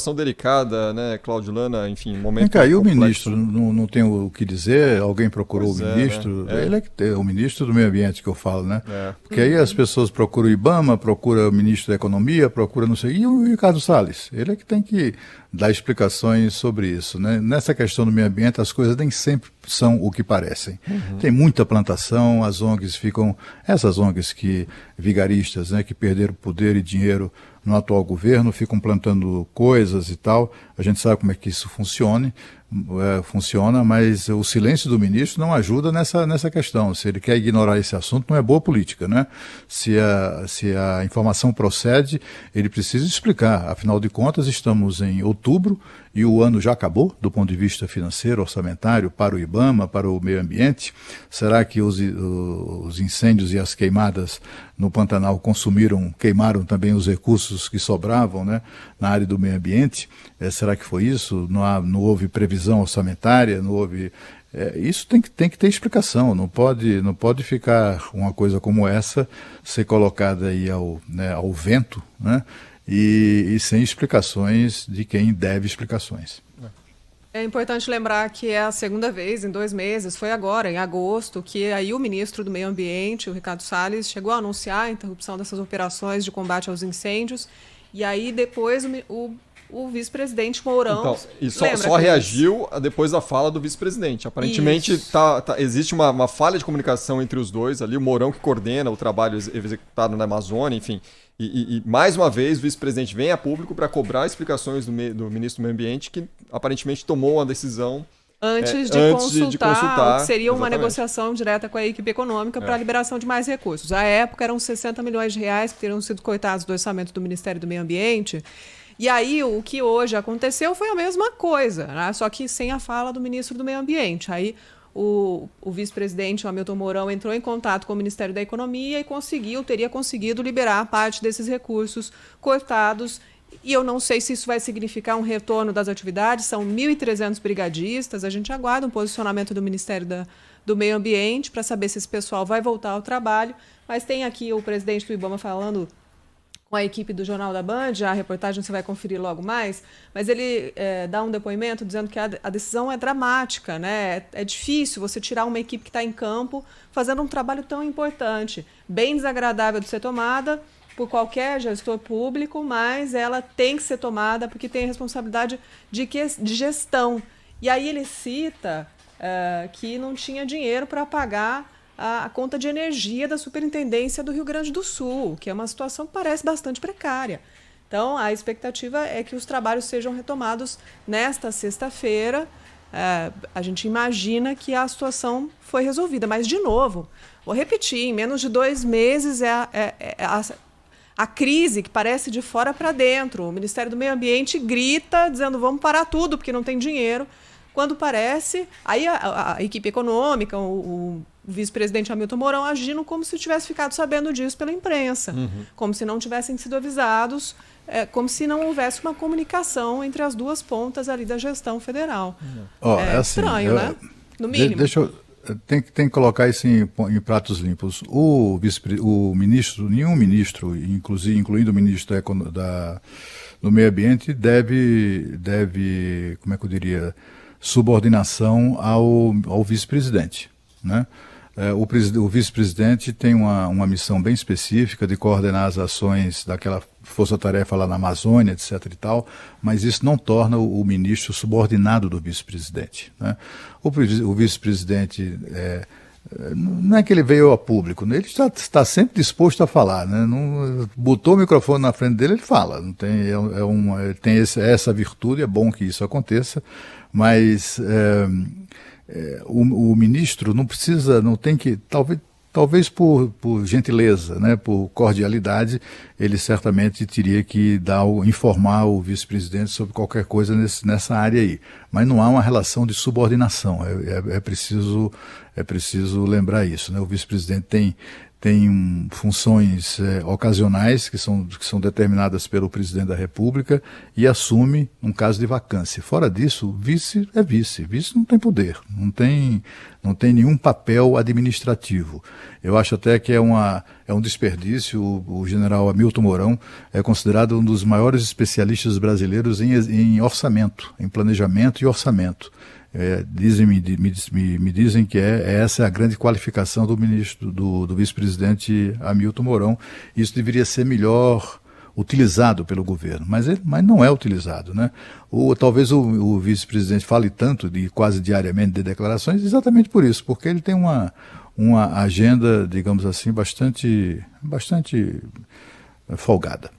situação delicada, né, Cláudio Lana, enfim, momento caiu o complexo. ministro, não tem o que dizer, alguém procurou o ministro, né? Ele é que tem, o ministro do meio ambiente que eu falo, né? Porque aí as pessoas procuram o IBAMA, procuram o ministro da economia, procuram não sei, e o Ricardo Salles, ele é que tem que dar explicações sobre isso, né? Nessa questão do meio ambiente, as coisas nem sempre são o que parecem. Tem muita plantação, as ONGs ficam, essas ONGs que vigaristas, né, que perderam poder e dinheiro no atual governo, ficam plantando coisas e tal. A gente sabe como é que isso funciona, mas o silêncio do ministro não ajuda nessa questão. Se ele quer ignorar esse assunto, não é boa política, né? Se a informação procede, ele precisa explicar. Afinal de contas, estamos em outubro e o ano já acabou, do ponto de vista financeiro, orçamentário, para o IBAMA, para o meio ambiente. Será que os incêndios e as queimadas no Pantanal queimaram também os recursos que sobravam, né, na área do meio ambiente? Será que foi isso? Não houve previsão orçamentária? Não houve... isso tem que ter explicação. Não pode ficar uma coisa como essa ser colocada aí ao vento, né? E sem explicações de quem deve explicações. É importante lembrar que é a segunda vez em 2 meses, foi agora, em agosto, que aí o ministro do Meio Ambiente, o Ricardo Salles, chegou a anunciar a interrupção dessas operações de combate aos incêndios, e aí depois o vice-presidente Mourão... Então, e só reagiu depois da fala do vice-presidente. Aparentemente existe uma falha de comunicação entre os dois ali, o Mourão que coordena o trabalho executado na Amazônia, enfim... E mais uma vez o vice-presidente vem a público para cobrar explicações do ministro do Meio Ambiente, que aparentemente tomou uma decisão antes de consultar o que seria uma negociação direta com a equipe econômica para a liberação de mais recursos. À época eram 60 milhões de reais que teriam sido cortados do orçamento do Ministério do Meio Ambiente. E aí o que hoje aconteceu foi a mesma coisa, né? Só que sem a fala do ministro do Meio Ambiente. Aí o vice-presidente, o Hamilton Mourão, entrou em contato com o Ministério da Economia e teria conseguido liberar parte desses recursos cortados. E eu não sei se isso vai significar um retorno das atividades. São 1.300 brigadistas. A gente aguarda um posicionamento do Ministério do Meio Ambiente para saber se esse pessoal vai voltar ao trabalho. Mas tem aqui o presidente do IBAMA falando com a equipe do Jornal da Band, a reportagem você vai conferir logo mais, mas ele dá um depoimento dizendo que a decisão é dramática, né? É difícil você tirar uma equipe que está em campo fazendo um trabalho tão importante, bem desagradável de ser tomada por qualquer gestor público, mas ela tem que ser tomada porque tem a responsabilidade de gestão. E aí ele cita que não tinha dinheiro para pagar a conta de energia da Superintendência do Rio Grande do Sul, que é uma situação que parece bastante precária. Então, a expectativa é que os trabalhos sejam retomados nesta sexta-feira. A gente imagina que a situação foi resolvida, mas, de novo, vou repetir, em menos de 2 meses a crise que parece de fora para dentro. O Ministério do Meio Ambiente grita, dizendo vamos parar tudo, porque não tem dinheiro. Quando parece, aí a equipe econômica, o vice-presidente Hamilton Mourão agindo como se tivesse ficado sabendo disso pela imprensa, como se não tivessem sido avisados, como se não houvesse uma comunicação entre as duas pontas ali da gestão federal. Assim, estranho, né? No mínimo. Tem que colocar isso em pratos limpos. Nenhum ministro, incluindo o ministro do Meio Ambiente, deve, como é que eu diria, subordinação ao vice-presidente, né? O vice-presidente tem uma missão bem específica de coordenar as ações daquela força-tarefa lá na Amazônia, etc. e tal, mas isso não torna o ministro subordinado do vice-presidente, né? O vice-presidente não é que ele veio a público, né? Ele está sempre disposto a falar, né? Não, botou o microfone na frente dele, ele fala. Não tem, tem essa virtude, é bom que isso aconteça, mas o ministro não tem que, talvez por gentileza, né, por cordialidade, ele certamente teria que informar o vice-presidente sobre qualquer coisa nessa área aí. Mas não há uma relação de subordinação, é preciso lembrar isso, né? O vice-presidente tem funções ocasionais que são determinadas pelo presidente da República e assume um caso de vacância. Fora disso, vice é vice. Vice não tem poder, não tem nenhum papel administrativo. Eu acho até que é um desperdício. O general Hamilton Mourão é considerado um dos maiores especialistas brasileiros em orçamento, em planejamento e orçamento. Me dizem que essa é a grande qualificação do ministro, do vice-presidente Hamilton Mourão. Isso deveria ser melhor utilizado pelo governo, mas não é utilizado, né? Talvez o vice-presidente fale tanto, quase diariamente, de declarações, exatamente por isso, porque ele tem uma agenda, digamos assim, bastante folgada.